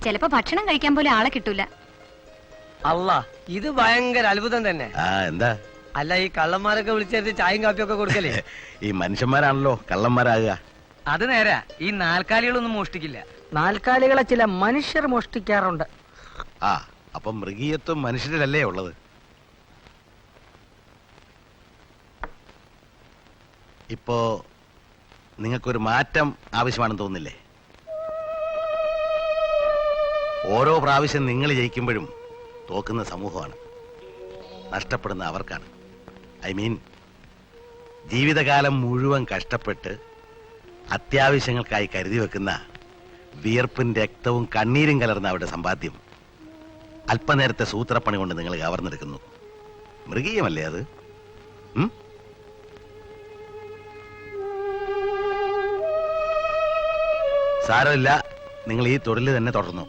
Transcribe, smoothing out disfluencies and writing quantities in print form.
ചിലപ്പോ ഭക്ഷണം കഴിക്കാൻ പോലും ആളെ കിട്ടൂല. അല്ല, ഇത് ഭയങ്കര അത്ഭുതം തന്നെ. എന്താ? അല്ല, ഈ കള്ളന്മാരൊക്കെ വിളിച്ചേർത്ത് ചായയും കാപ്പിയൊക്കെ കൊടുക്കലേ? ഈ മനുഷ്യന്മാരാണല്ലോ കള്ളന്മാരാകുക. അത് നേരാ. ഈ നാൽക്കാലികളൊന്നും മോഷ്ടിക്കില്ല. നാൽക്കാലികളെ ചില മനുഷ്യർ മോഷ്ടിക്കാറുണ്ട്. അപ്പൊ മൃഗീയത്വം മനുഷ്യരിലല്ലേ ഉള്ളത്? ഇപ്പോ നിങ്ങൾക്കൊരു മാറ്റം ആവശ്യമാണെന്ന് തോന്നില്ലേ? ഓരോ പ്രാവശ്യം നിങ്ങൾ ജയിക്കുമ്പോഴും തോക്കുന്ന സമൂഹമാണ്, നഷ്ടപ്പെടുന്ന അവർക്കാണ്. ഐ മീൻ, ജീവിതകാലം മുഴുവൻ കഷ്ടപ്പെട്ട് അത്യാവശ്യങ്ങൾക്കായി കരുതി വെക്കുന്ന വിയർപ്പും രക്തവും കണ്ണീരും കലർന്ന അവരുടെ സമ്പാദ്യം അല്പനേരത്തെ സൂത്രപ്പണി കൊണ്ട് നിങ്ങൾ കവർന്നെടുക്കുന്നു. മൃഗീയമല്ലേ അത്? സാരമില്ല, നിങ്ങൾ ഈ തൊഴിൽ തന്നെ തുടർന്നു.